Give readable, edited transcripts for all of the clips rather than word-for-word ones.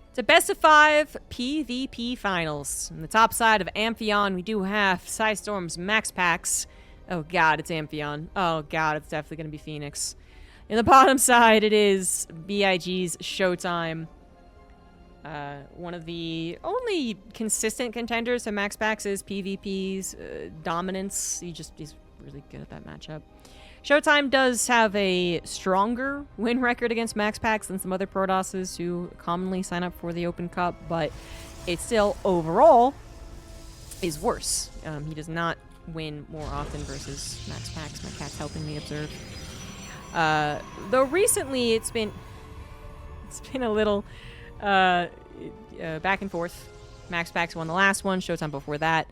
It's a best of 5 PvP finals. On the top side of Amphion, we do have Psystorm's MaxPax. Oh god, it's Amphion. Oh god, it's definitely going to be Phoenix. In the bottom side, it is BIG's ShoWTimE. One of the only consistent contenders to MaxPax's PvP's dominance. He's really good at that matchup. ShoWTimE does have a stronger win record against MaxPax than some other Protosses who commonly sign up for the Open Cup, but it still, overall, is worse. He does not win more often versus MaxPax. My cat's helping me observe. Though recently it's been a little back and forth. MaxPax won the last one, ShoWTimE before that.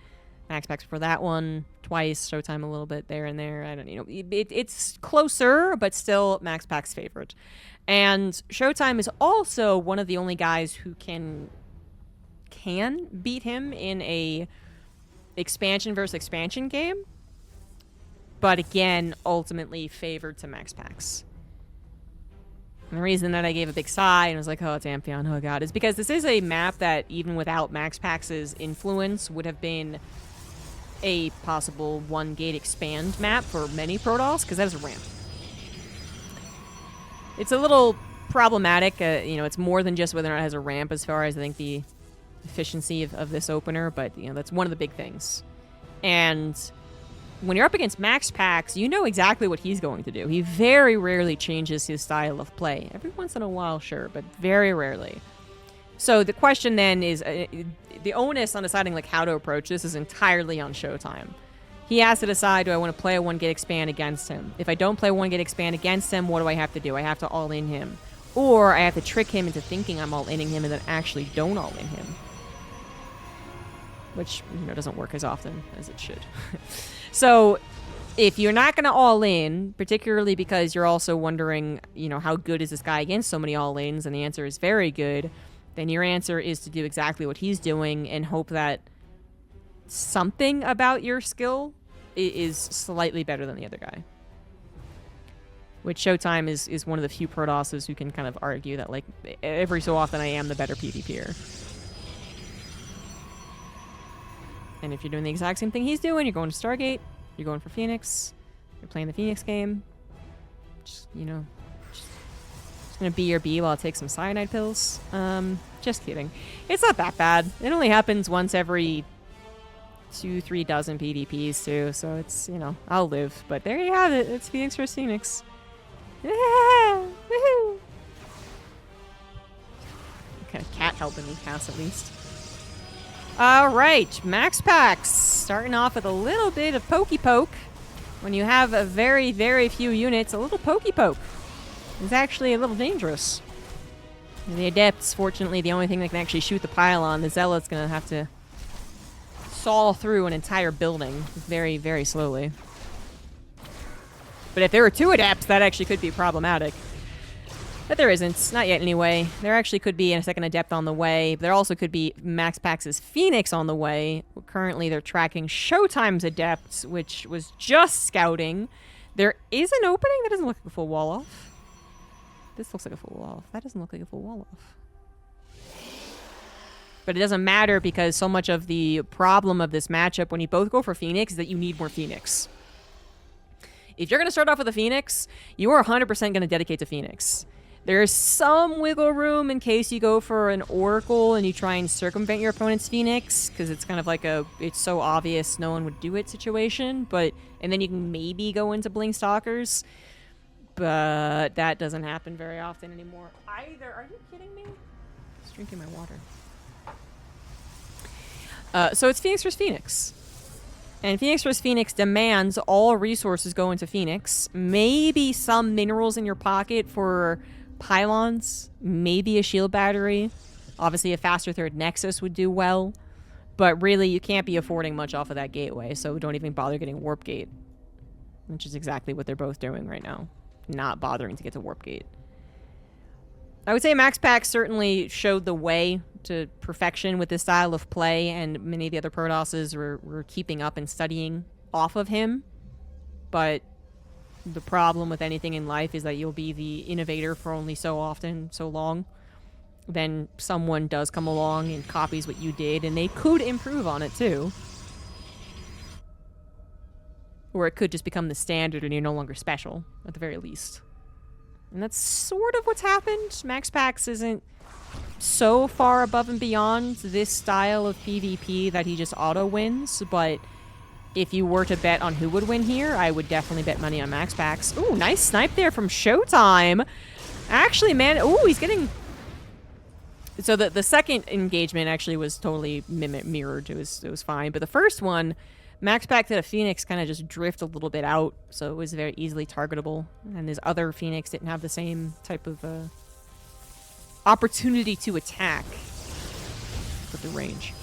MaxPax for that one twice, ShoWTimE a little bit there and there. I don't know. It's closer, but still MaxPax favorite. And ShoWTimE is also one of the only guys who can beat him in a expansion versus expansion game. But again, ultimately favored to MaxPax. And the reason that I gave a big sigh and was like, oh, it's Amphion, oh god, is because this is a map that even without MaxPax's influence would have been a possible one-gate expand map for many Protoss, because that is a ramp. It's a little problematic. It's more than just whether or not it has a ramp as far as I think the efficiency of this opener, but that's one of the big things. And when you're up against MaxPax, you know exactly what he's going to do. He very rarely changes his style of play. Every once in a while, sure, but very rarely. So the question then is, the onus on deciding like how to approach this is entirely on ShoWTimE. He has to decide, do I want to play a one-gate expand against him? If I don't play one-gate expand against him, what do I have to do? I have to all-in him. Or I have to trick him into thinking I'm all-inning him and then actually don't all-in him. Which, doesn't work as often as it should. So, if you're not going to all-in, particularly because you're also wondering, how good is this guy against so many all-ins, and the answer is very good, then your answer is to do exactly what he's doing and hope that something about your skill is slightly better than the other guy. Which ShoWTimE is one of the few Protosses who can kind of argue that, like, every so often I am the better PvPer. And if you're doing the exact same thing he's doing, you're going to Stargate, you're going for Phoenix, you're playing the Phoenix game, just gonna B or B while I take some cyanide pills. Just kidding. It's not that bad. It only happens once every 2-3 dozen PvPs too, so it's, I'll live. But there you have it. It's Phoenix vs. Phoenix. Yeah! Woohoo! Okay, cat helping me pass at least. Alright, MaxPax. Starting off with a little bit of pokey poke. When you have a very, very few units, a little pokey poke is actually a little dangerous. And the Adepts, fortunately, the only thing that can actually shoot the pylon, the Zealot's gonna have to saw through an entire building very, very slowly. But if there were 2 Adepts, that actually could be problematic. But there isn't. Not yet, anyway. There actually could be a second Adept on the way. But there also could be MaxPax's Phoenix on the way. Currently, they're tracking ShoWTimE's Adepts, which was just scouting. There is an opening. That doesn't look like a full wall off. This looks like a full wall off. That doesn't look like a full wall off. But it doesn't matter because so much of the problem of this matchup when you both go for Phoenix is that you need more Phoenix. If you're going to start off with a Phoenix, you are 100% going to dedicate to Phoenix. There's some wiggle room in case you go for an Oracle and you try and circumvent your opponent's Phoenix, because it's kind of like it's so obvious no one would do it situation, and then you can maybe go into Bling Stalkers, but that doesn't happen very often anymore either. Are you kidding me? Just drinking my water. So it's Phoenix vs. Phoenix. And Phoenix vs. Phoenix demands all resources go into Phoenix. Maybe some minerals in your pocket for pylons, maybe a shield battery. Obviously, a faster third Nexus would do well. But really, you can't be affording much off of that gateway, so don't even bother getting Warp Gate. Which is exactly what they're both doing right now. Not bothering to get to Warp Gate. I would say MaxPax certainly showed the way to perfection with this style of play, and many of the other Protosses were keeping up and studying off of him. But the problem with anything in life is that you'll be the innovator for only so often, so long. then someone does come along and copies what you did, and they could improve on it too. Or it could just become the standard and you're no longer special, at the very least. And that's sort of what's happened. MaxPax isn't so far above and beyond this style of PvP that he just auto-wins, but if you were to bet on who would win here, I would definitely bet money on MaxPax. Ooh, nice snipe there from ShoWTimE. Actually, man, ooh, he's getting... So the second engagement actually was totally mirrored. It was fine. But the first one, MaxPax did a Phoenix kind of just drift a little bit out, so it was very easily targetable. And his other Phoenix didn't have the same type of opportunity to attack with the range.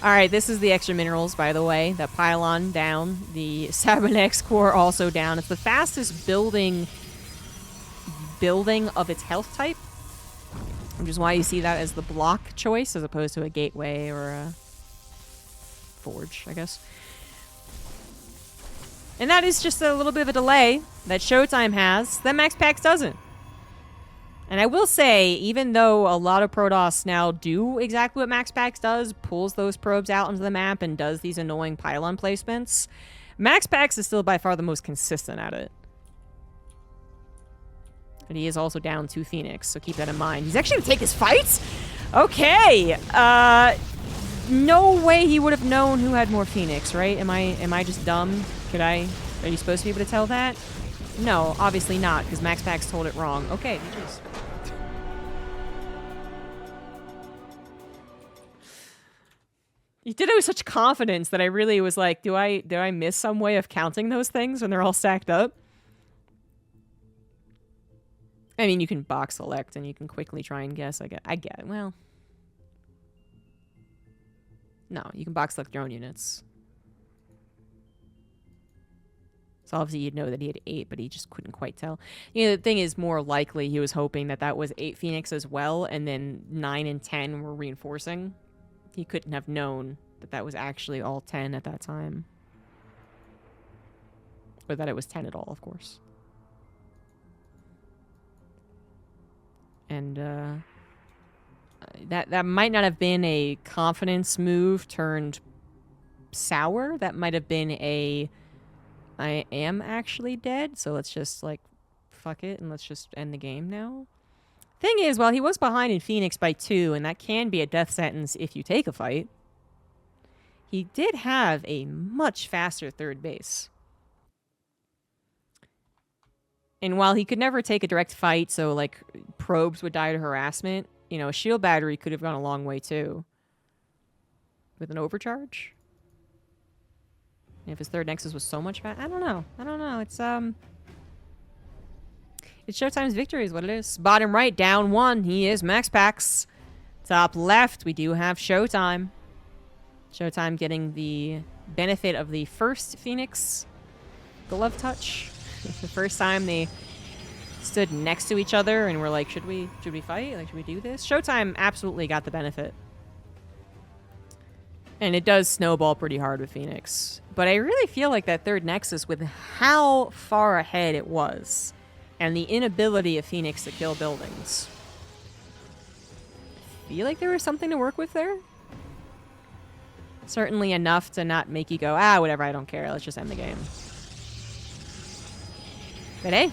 Alright, this is the extra minerals, by the way. The pylon down. The Cybernex core also down. It's the fastest building of its health type, which is why you see that as the block choice as opposed to a gateway or a forge, I guess. And that is just a little bit of a delay that ShoWTimE has that MaxPax doesn't. And I will say, even though a lot of Protoss now do exactly what MaxPax does, pulls those probes out into the map and does these annoying pylon placements, MaxPax is still by far the most consistent at it. But he is also down 2 Phoenix, so keep that in mind. He's actually gonna take his fights? Okay. No way he would have known who had more Phoenix, right? Am I just dumb? Are you supposed to be able to tell that? No, obviously not, because MaxPax told it wrong. Okay, geez. You did it with such confidence that I really was like, do I miss some way of counting those things when they're all stacked up? I mean, you can box select and you can quickly try and guess. I get it. Well, no, you can box select your own units. So obviously you'd know that he had 8, but he just couldn't quite tell. You know, the thing is, more likely he was hoping that that was 8 Phoenix as well, and then 9 and 10 were reinforcing. He couldn't have known that that was actually all 10 at that time. Or that it was 10 at all, of course. And that might not have been a confidence move turned sour. That might have been a... I am actually dead, so let's just, like, fuck it, and let's just end the game now. Thing is, while he was behind in Phoenix by 2, and that can be a death sentence if you take a fight, he did have a much faster third base. And while he could never take a direct fight, so, like, probes would die to harassment, you know, a shield battery could have gone a long way, too. With an overcharge? If his third Nexus was so much fast, I don't know. It's ShoWTimE's victory is what it is. Bottom right, down 1. He is MaxPax. Top left, we do have ShoWTimE. ShoWTimE getting the benefit of the first Phoenix glove touch. The first time they stood next to each other and were like, should we fight? Like, should we do this? ShoWTimE absolutely got the benefit. And it does snowball pretty hard with Phoenix. But I really feel like that third Nexus, with how far ahead it was, and the inability of Phoenix to kill buildings, I feel like there was something to work with there. Certainly enough to not make you go, ah, whatever, I don't care, let's just end the game. But hey,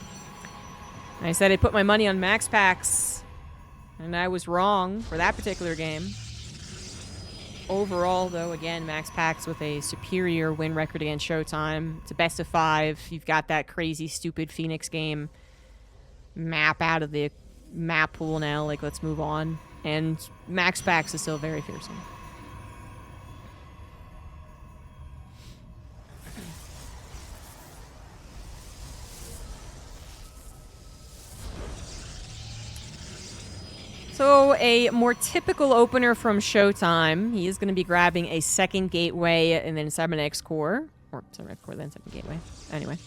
I said I'd put my money on MaxPax, and I was wrong for that particular game. Overall, though, again, MaxPax with a superior win record against ShoWTimE. It's a best of 5. You've got that crazy, stupid Phoenix game map out of the map pool now. Like, let's move on. And MaxPax is still very fearsome. So a more typical opener from ShoWTimE. He is going to be grabbing a second gateway and then Cybernex core. Or Cybernex core, then second gateway. Anyway.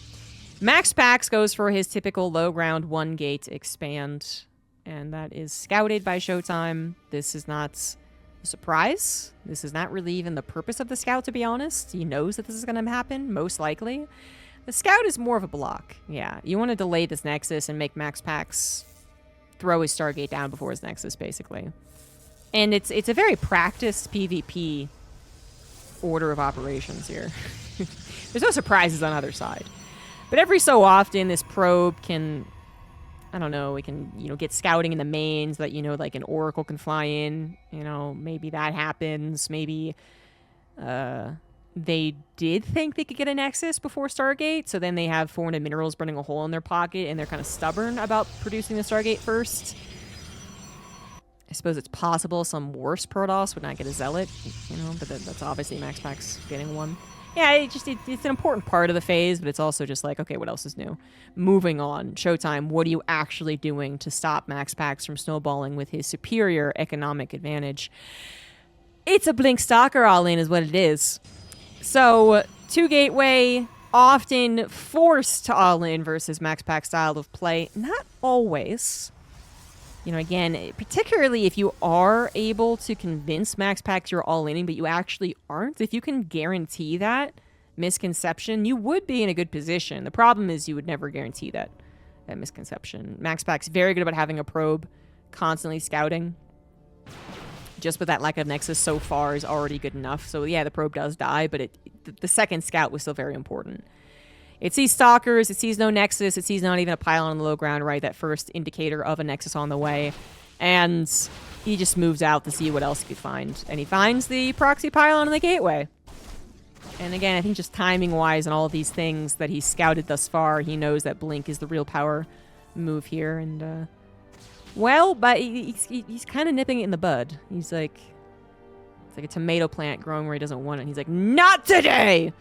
MaxPax goes for his typical low ground 1 gate expand. And that is scouted by ShoWTimE. This is not a surprise. This is not really even the purpose of the scout, to be honest. He knows that this is going to happen, most likely. The scout is more of a block. Yeah, you want to delay this Nexus and make MaxPax throw his Stargate down before his Nexus, basically. And it's a very practiced PvP order of operations here. There's no surprises on either side. But every so often, this probe can, I don't know, it can, get scouting in the main so that, like an Oracle can fly in. Maybe that happens. Maybe they did think they could get a Nexus before Stargate, so then they have 400 minerals burning a hole in their pocket, and they're kind of stubborn about producing the Stargate first. I suppose it's possible some worse Protoss would not get a Zealot, but that's obviously MaxPax getting one. Yeah, it's an important part of the phase, but it's also just like, okay, what else is new? Moving on. ShoWTimE, what are you actually doing to stop MaxPax from snowballing with his superior economic advantage? It's a Blink Stalker all-in is what it is. So, 2 Gateway, often forced to all-in versus MaxPax style of play. Not always. Again, particularly if you are able to convince MaxPax you're all-inning, but you actually aren't, if you can guarantee that misconception, you would be in a good position. The problem is you would never guarantee that misconception. MaxPax very good about having a probe constantly scouting. Just with that lack of Nexus so far is already good enough. So yeah, the probe does die, but the second scout was still very important. It sees Stalkers, it sees no Nexus, it sees not even a pylon on the low ground, right? That first indicator of a Nexus on the way. And he just moves out to see what else he could find. And he finds the proxy pylon in the gateway. And again, I think just timing-wise and all of these things that he's scouted thus far, he knows that Blink is the real power move here. And, well, but he's kind of nipping it in the bud. He's like, it's like a tomato plant growing where he doesn't want it. And he's like, not today!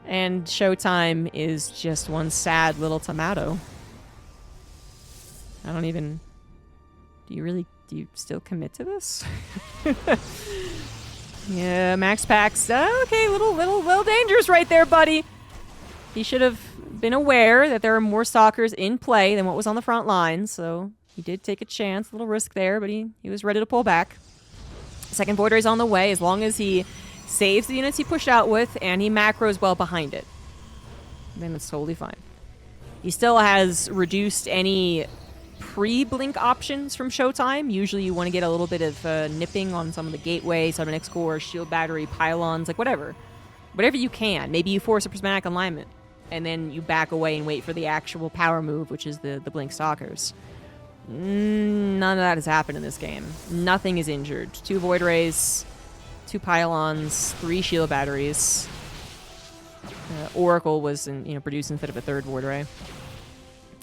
And ShoWTimE is just one sad little tomato. I don't even... Do you still commit to this? Yeah, MaxPax. Okay, little dangerous right there, buddy. He should have been aware that there are more Stalkers in play than what was on the front line, so he did take a chance, a little risk there, but he was ready to pull back. Second Void Ray's on the way, as long as he saves the units he pushed out with, and he macros well behind it. Then it's totally fine. He still has reduced any pre-blink options from ShoWTimE. Usually you want to get a little bit of nipping on some of the gateway, some of the next core, shield battery, pylons, like whatever. Whatever you can. Maybe you force a prismatic alignment, and then you back away and wait for the actual power move, which is the blink stalkers. None of that has happened in this game. Nothing is injured. 2 Void Rays, 2 pylons, 3 shield batteries. Oracle was produced instead of a 3rd Void Ray.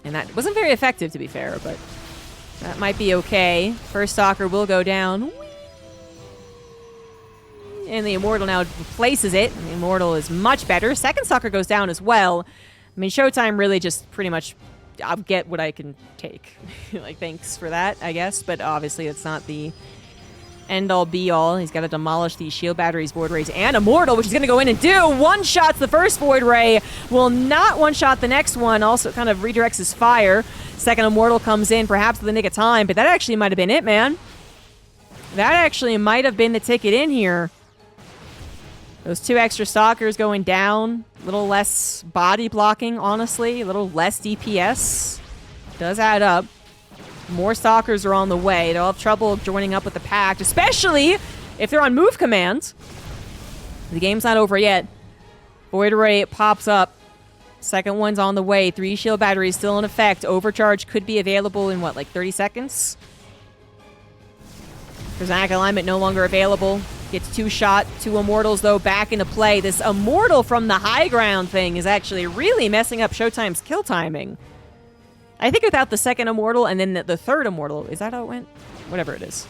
And that wasn't very effective, to be fair, but that might be okay. First Stalker will go down. And the Immortal now replaces it. The Immortal is much better. Second Stalker goes down as well. I mean, ShoWTimE really just pretty much, I'll get what I can take. Like, thanks for that, I guess. But obviously, it's not the end-all, be-all. He's got to demolish these shield batteries, Void Rays, and Immortal, which he's going to go in and do. One-shots the first Void Ray. Will not one-shot the next one. Also kind of redirects his fire. Second Immortal comes in, perhaps with the nick of time. But that actually might have been it, man. That actually might have been the ticket in here. Those 2 extra Stalkers going down. A little less body blocking, honestly. A little less DPS. Does add up. More Stalkers are on the way. They'll have trouble joining up with the pack, especially if they're on move command. The game's not over yet. Void Ray pops up. Second one's on the way. 3 shield batteries still in effect. Overcharge could be available in, what, like 30 seconds? Prismatic alignment no longer available. Gets 2 shot. 2 Immortals, though, back into play. This Immortal from the high ground thing is actually really messing up ShoWTimE's kill timing. I think without the second Immortal and then the third Immortal, is that how it went? Whatever it is.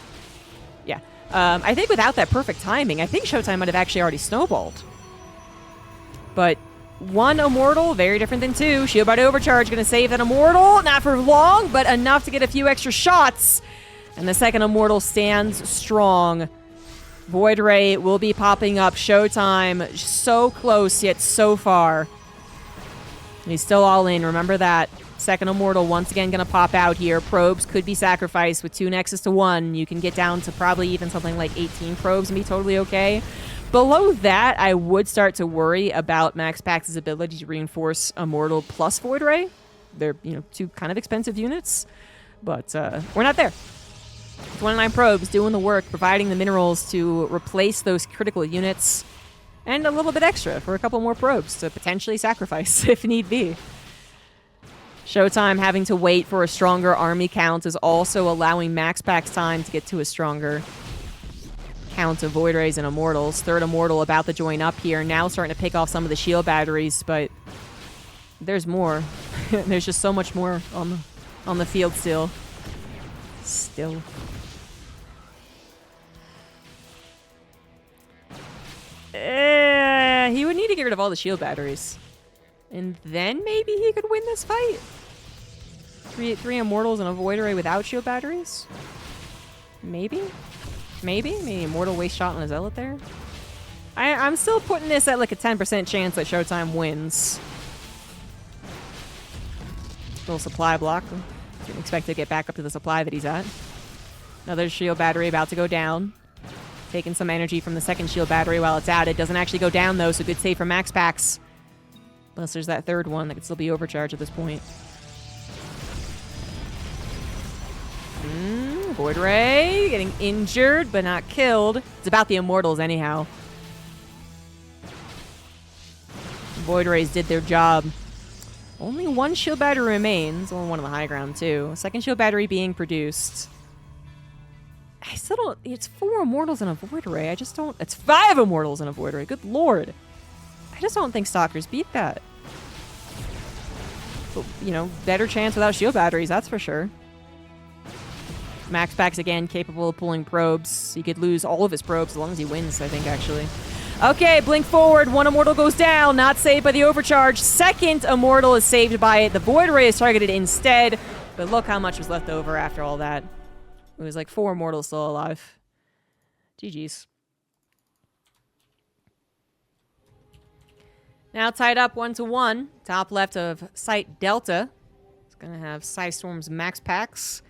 Yeah. I think without that perfect timing, I think ShoWTimE might have actually already snowballed. But 1 Immortal, very different than 2. Shield Body Overcharge going to save that Immortal. Not for long, but enough to get a few extra shots. And the second Immortal stands strong. Void Ray will be popping up. ShoWTimE, so close, yet so far. He's still all in, remember that. Second Immortal once again going to pop out here. Probes could be sacrificed with 2 Nexus to 1. You can get down to probably even something like 18 probes and be totally okay. Below that, I would start to worry about MaxPax's ability to reinforce Immortal plus Void Ray. They're, 2 kind of expensive units. But we're not there. 29 probes doing the work, providing the minerals to replace those critical units, and a little bit extra for a couple more probes to potentially sacrifice if need be. ShoWTimE having to wait for a stronger army count is also allowing MaxPax time to get to a stronger count of Void Rays and Immortals. Third Immortal about to join up here, now starting to pick off some of the shield batteries, but there's more. There's just so much more on the field still. He would need to get rid of all the shield batteries. And then maybe he could win this fight. Three Immortals and a Void Ray without shield batteries? Maybe Immortal waste shot on a Zealot there. I'm still putting this at like a 10% chance that ShoWTimE wins. Little supply block. Didn't expect to get back up to the supply that he's at. Another shield battery about to go down. Taking some energy from the second shield battery while it's at it. Doesn't actually go down though, so good save from MaxPax. Unless there's that third one that could still be overcharged at this point. Void Ray getting injured but not killed. It's about the Immortals anyhow. Void Rays did their job. Only one shield battery remains. Only one on the high ground too. Second shield battery being produced. I still don't... It's 4 Immortals and a Void Ray. I just don't... It's 5 Immortals and a Void Ray. Good lord. I just don't think Stalkers beat that. But, you know, better chance without shield batteries, that's for sure. MaxPax again, capable of pulling probes. He could lose all of his probes as long as he wins, I think, actually. Okay, blink forward. One Immortal goes down. Not saved by the overcharge. Second Immortal is saved by it. The Void Ray is targeted instead. But look how much was left over after all that. It was like 4 Immortals still alive. GG's. Now tied up 1-1. Top left of Site Delta. It's going to have Psystorm's MaxPax.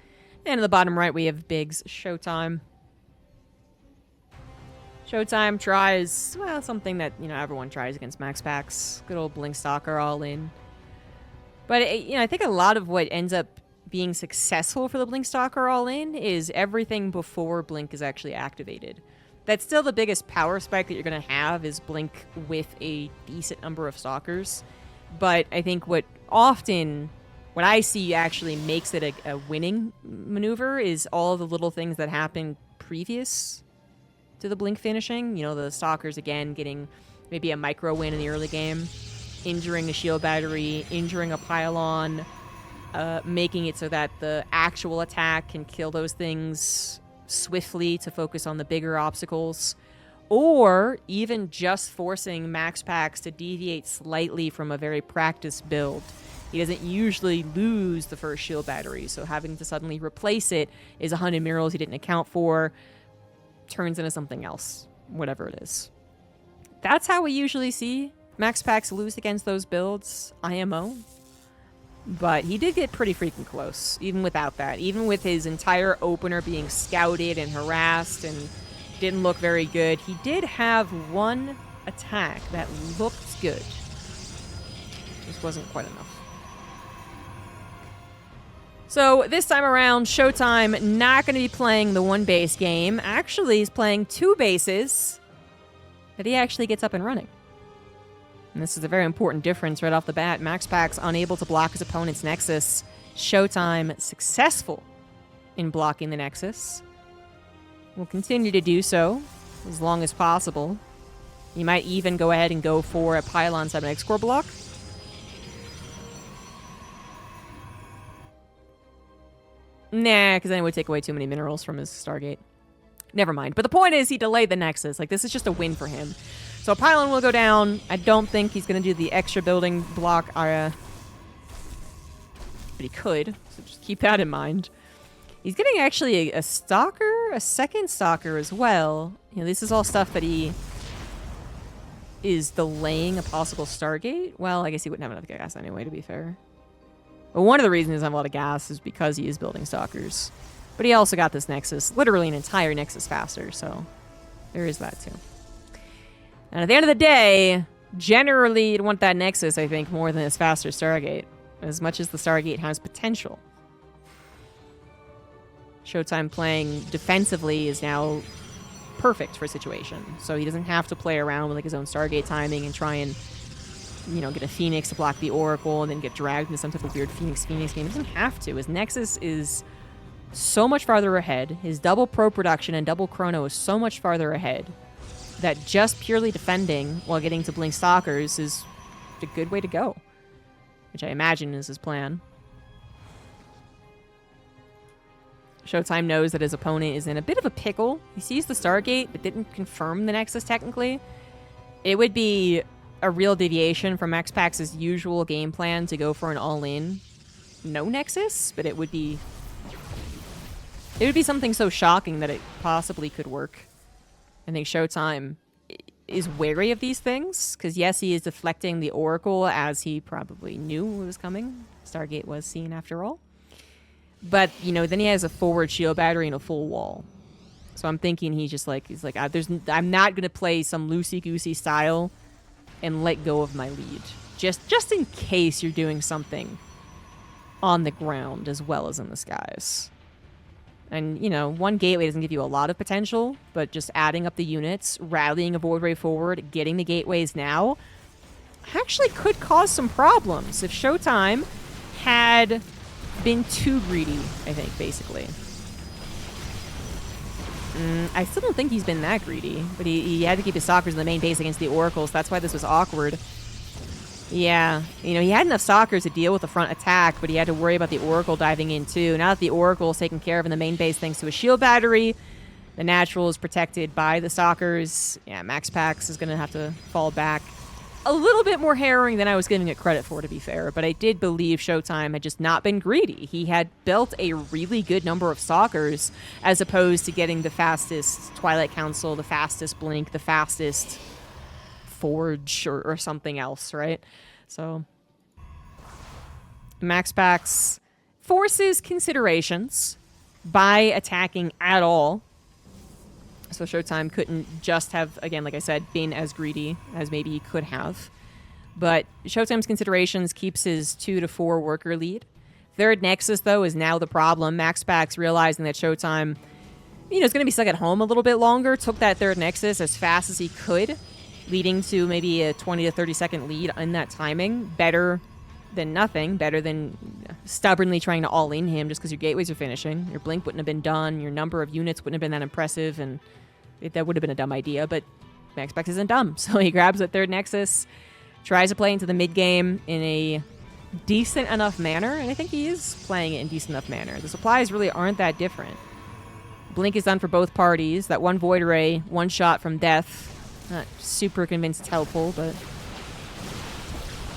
And in the bottom right, we have Big's ShoWTimE. ShoWTimE tries, well, something that, you know, everyone tries against MaxPax. Good old Blink Stalker all in. But, you know, I think a lot of what ends up being successful for the Blink Stalker all in is everything before Blink is actually activated. That's still the biggest power spike that you're going to have is Blink with a decent number of Stalkers. But I think what I see actually makes it a winning maneuver is all the little things that happen previous to the Blink finishing. You know, the Stalkers, again, getting maybe a micro win in the early game, injuring a shield battery, injuring a pylon, making it so that the actual attack can kill those things swiftly to focus on the bigger obstacles, or even just forcing MaxPax to deviate slightly from a very practiced build. He doesn't usually lose the first shield battery, so having to suddenly replace it is 100 minerals he didn't account for, turns into something else, whatever it is. That's how we usually see MaxPax lose against those builds, IMO. But he did get pretty freaking close, even without that. Even with his entire opener being scouted and harassed and didn't look very good, he did have one attack that looked good. Just wasn't quite enough. So this time around, ShoWTimE not going to be playing the one base game. Actually, he's playing 2 bases that he actually gets up and running. And this is a very important difference right off the bat. MaxPax unable to block his opponent's Nexus. ShoWTimE successful in blocking the Nexus. Will continue to do so as long as possible. He might even go ahead and go for a Pylon 7X core block. Nah, because then it would take away too many minerals from his Stargate. Never mind. But the point is he delayed the Nexus. Like, this is just a win for him. So a Pylon will go down. I don't think he's going to do the extra building block. But he could. So just keep that in mind. He's getting actually a Stalker, a second Stalker as well. You know, this is all stuff that he is delaying a possible Stargate. Well, I guess he wouldn't have enough gas anyway, to be fair. But one of the reasons he doesn't have a lot of gas is because he is building Stalkers. But he also got this Nexus, literally an entire Nexus faster, so there is that too. And at the end of the day, generally you'd want that Nexus, I think, more than this faster Stargate, as much as the Stargate has potential. ShoWTimE playing defensively is now perfect for a situation. So he doesn't have to play around with like his own Stargate timing and try and, you know, get a Phoenix to block the Oracle and then get dragged into some type of weird Phoenix game. He doesn't have to. His Nexus is so much farther ahead. His double Pro production and double Chrono is so much farther ahead that just purely defending while getting to Blink Stalkers is a good way to go, which I imagine is his plan. ShoWTimE knows that his opponent is in a bit of a pickle. He sees the Stargate, but didn't confirm the Nexus technically. It would be a real deviation from MaxPax's usual game plan to go for an all-in no Nexus, but it would be something so shocking that it possibly could work. I think ShoWTimE is wary of these things, because yes, he is deflecting the Oracle as he probably knew it was coming. Stargate was seen after all. But, you know, then he has a forward shield battery and a full wall. So I'm thinking he's like, I'm not going to play some loosey-goosey style and let go of my lead. Just in case you're doing something on the ground as well as in the skies. And, you know, one gateway doesn't give you a lot of potential, but just adding up the units, rallying a Void Ray forward, getting the gateways now, actually could cause some problems if ShoWTimE had been too greedy, I think, basically. I still don't think he's been that greedy, but he had to keep his Stalkers in the main base against the Oracles. That's why this was awkward. Yeah, you know, he had enough Stalkers to deal with the front attack, but he had to worry about the Oracle diving in too. Now that the Oracle is taken care of in the main base thanks to a shield battery, the Natural is protected by the Stalkers. Yeah, MaxPax is going to have to fall back. A little bit more harrowing than I was giving it credit for, to be fair, but I did believe ShoWTimE had just not been greedy. He had built a really good number of Stalkers as opposed to getting the fastest Twilight Council, the fastest Blink, the fastest Forge, or something else, right? So MaxPax forces considerations by attacking at all. So ShoWTimE couldn't just have, again, like I said, been as greedy as maybe he could have. But ShoWTimE's considerations keeps his 2 to 4 worker lead. Third Nexus, though, is now the problem. MaxPax, realizing that ShoWTimE, you know, is going to be stuck at home a little bit longer, took that third Nexus as fast as he could, leading to maybe a 20 to 30 second lead in that timing. Better than nothing. Better than stubbornly trying to all-in him just because your gateways are finishing. Your Blink wouldn't have been done. Your number of units wouldn't have been that impressive, and that would have been a dumb idea, but MaxPax isn't dumb. So he grabs that third Nexus, tries to play into the mid-game in a decent enough manner, and I think he is playing it in decent enough manner. The supplies really aren't that different. Blink is done for both parties. That one Void Ray, one shot from death. Not super convinced it's helpful, but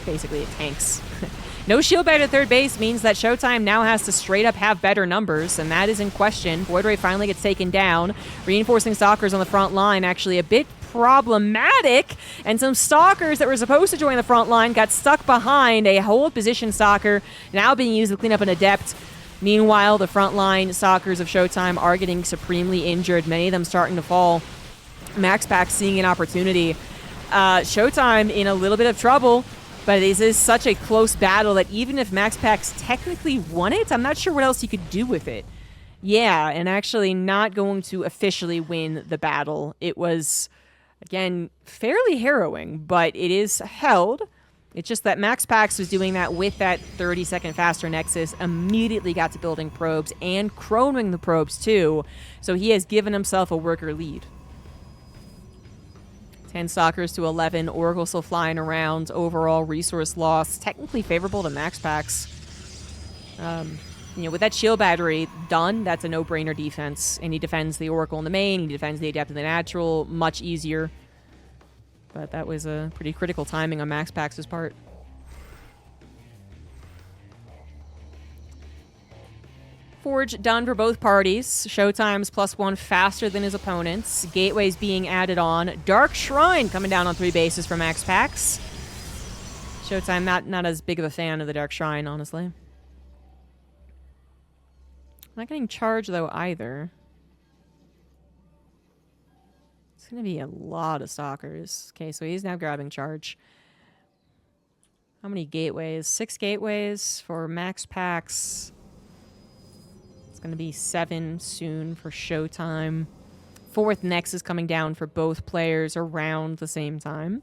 basically it tanks. No shield battery at third base means that ShoWTimE now has to straight up have better numbers, and that is in question. Void Ray finally gets taken down. Reinforcing Stalkers on the front line, actually a bit problematic, and some Stalkers that were supposed to join the front line got stuck behind a hold position Stalker, now being used to clean up an Adept. Meanwhile, the front line Stalkers of ShoWTimE are getting supremely injured, many of them starting to fall. MaxPax seeing an opportunity. ShoWTimE in a little bit of trouble, but this is such a close battle that even if MaxPax technically won it, I'm not sure what else he could do with it. Yeah, and actually not going to officially win the battle. It was, again, fairly harrowing, but it is held. It's just that MaxPax was doing that with that 30-second faster Nexus, immediately got to building probes and chronoing the probes too, so he has given himself a worker lead. 10 Stalkers to 11, Oracle still flying around, overall resource loss, technically favorable to MaxPax. You know, with that shield battery done, that's a no-brainer defense, and he defends the Oracle in the main, he defends the Adept in the Natural, much easier. But that was a pretty critical timing on MaxPax's part. Forge done for both parties. ShoWTimE's +1 faster than his opponents. Gateways being added on. Dark Shrine coming down on 3 bases for MaxPax. ShoWTimE not as big of a fan of the Dark Shrine, honestly. Not getting charged, though, either. It's going to be a lot of Stalkers. Okay, so he's now grabbing charge. How many gateways? 6 gateways for MaxPax. It's going to be 7 soon for ShoWTimE. 4th Nexus coming down for both players around the same time.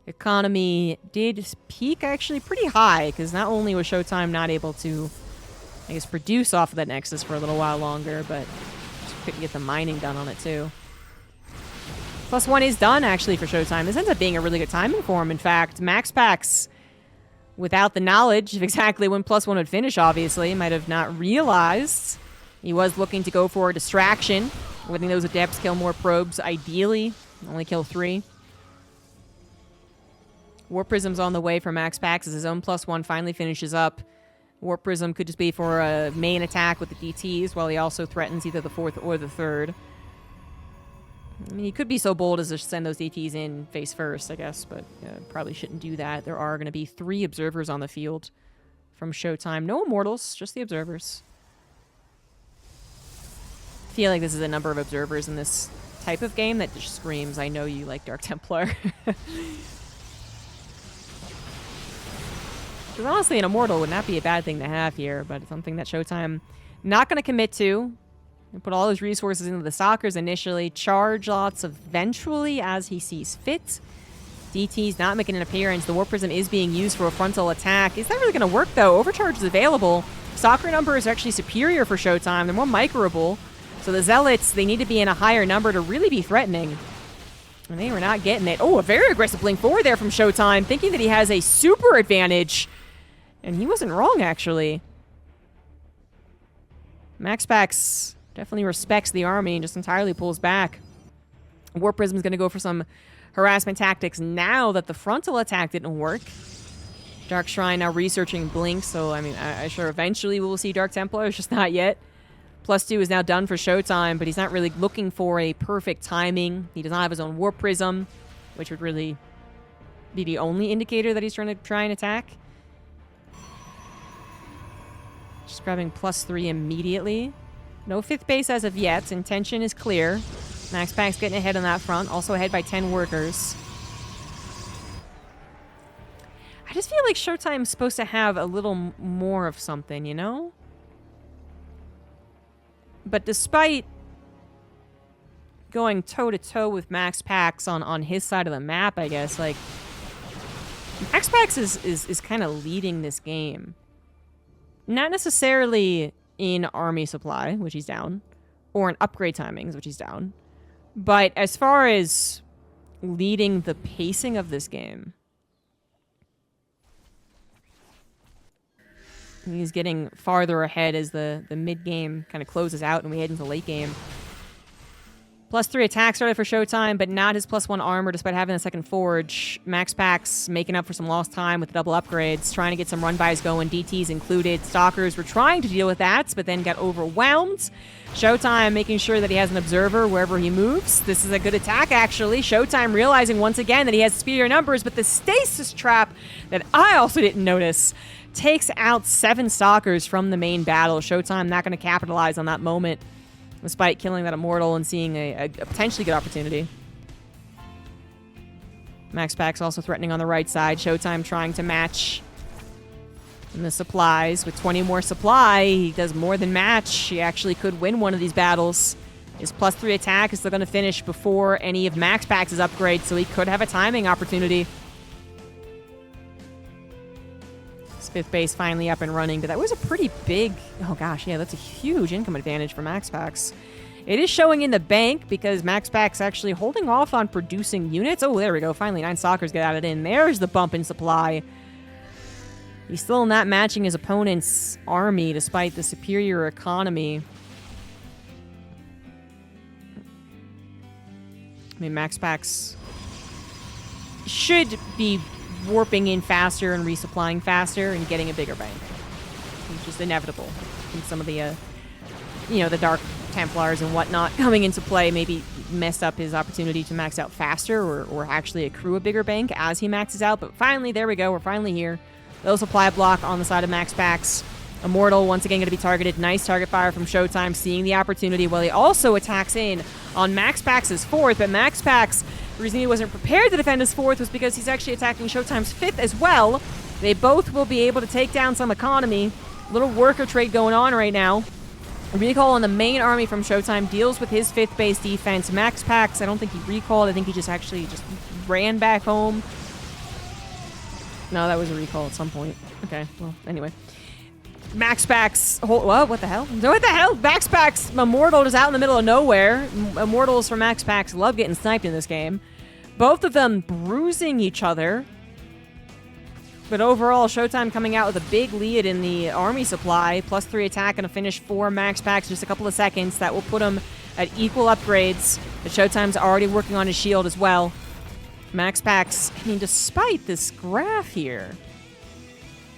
Economy did peak actually pretty high, because not only was ShoWTimE not able to, I guess, produce off of that Nexus for a little while longer, but just couldn't get the mining done on it too. +1 is done actually for ShoWTimE. This ends up being a really good timing for him. In fact, MaxPax, without the knowledge of exactly when +1 would finish, obviously, might have not realized. He was looking to go for a distraction. Winning those adepts, kill more probes, ideally. Only kill 3. Warp Prism's on the way for MaxPax as his own +1 finally finishes up. Warp Prism could just be for a main attack with the DTs, while he also threatens either the 4th or the 3rd. I mean, he could be so bold as to send those DTs in face first, I guess, but probably shouldn't do that. There are going to be 3 observers on the field from ShoWTimE. No Immortals, just the observers. I feel like this is a number of observers in this type of game that just screams, I know you like Dark Templar. Because honestly, an Immortal would not be a bad thing to have here, but it's something that ShoWTimE not going to commit to. And put all his resources into the Stalkers initially, charge lots eventually as he sees fit. DT's not making an appearance. The Warp Prism is being used for a frontal attack. Is that really going to work, though? Overcharge is available. Stalker number is actually superior for ShoWTimE. They're more microable. So the Zealots, they need to be in a higher number to really be threatening. And they were not getting it. Oh, a very aggressive blink forward there from ShoWTimE, thinking that he has a super advantage. And he wasn't wrong, actually. MaxPax definitely respects the army and just entirely pulls back. Warp Prism is going to go for some harassment tactics now that the frontal attack didn't work. Dark Shrine now researching Blink, so I mean, I'm sure eventually we will see Dark Templar, just not yet. +2 is now done for ShoWTimE, but he's not really looking for a perfect timing. He does not have his own Warp Prism, which would really be the only indicator that he's trying to try and attack. Just grabbing +3 immediately. No 5th base as of yet. Intention is clear. MaxPax getting ahead on that front. Also ahead by 10 workers. I just feel like ShoWTimE's supposed to have a little more of something, you know? But despite going toe-to-toe with MaxPax on his side of the map, I guess, like, MaxPax is kind of leading this game. Not necessarily in army supply, which he's down, or in upgrade timings, which he's down. But as far as leading the pacing of this game, he's getting farther ahead as the mid-game kind of closes out and we head into late game. +3 attack started for ShoWTimE, but not his +1 armor despite having a second forge. MaxPax making up for some lost time with the double upgrades, trying to get some run-bys going, DTs included. Stalkers were trying to deal with that, but then got overwhelmed. ShoWTimE making sure that he has an observer wherever he moves. This is a good attack, actually. ShoWTimE realizing once again that he has superior numbers, but the stasis trap that I also didn't notice takes out 7 Stalkers from the main battle. ShoWTimE not going to capitalize on that moment, despite killing that Immortal and seeing a potentially good opportunity. MaxPax also threatening on the right side. ShoWTimE trying to match in the supplies. With 20 more supply, he does more than match. He actually could win one of these battles. His +3 attack is still going to finish before any of MaxPax's upgrades, so he could have a timing opportunity. His 5th base finally up and running, but that was a pretty big... Oh gosh, yeah, that's a huge income advantage for MaxPax. It is showing in the bank because MaxPax actually holding off on producing units. Oh, there we go. Finally, 9 Stalkers get added in. There's the bump in supply. He's still not matching his opponent's army despite the superior economy. I mean, MaxPax should be warping in faster and resupplying faster and getting a bigger bank, which is inevitable. And some of the, the Dark Templars and whatnot coming into play maybe messed up his opportunity to max out faster or actually accrue a bigger bank as he maxes out. But finally, there we go. We're finally here. Little supply block on the side of MaxPax. Immortal once again going to be targeted. Nice target fire from ShoWTimE, seeing the opportunity while he also attacks in on MaxPax's 4th. But MaxPax, the reason he wasn't prepared to defend his 4th was because he's actually attacking ShoWTimE's 5th as well. They both will be able to take down some economy. Little worker trade going on right now. Recall on the main army from ShoWTimE deals with his 5th base defense. MaxPax, I don't think he recalled. I think he just actually just ran back home. No, that was a recall at some point. Okay, well, anyway. MaxPax, what the hell? What the hell? MaxPax Immortal is out in the middle of nowhere. Immortals from MaxPax love getting sniped in this game. Both of them bruising each other. But overall, ShoWTimE coming out with a big lead in the army supply. +3 attack and a finish for MaxPax in just a couple of seconds. That will put him at equal upgrades. But ShoWTimE's already working on his shield as well. MaxPax, I mean, despite this graph here,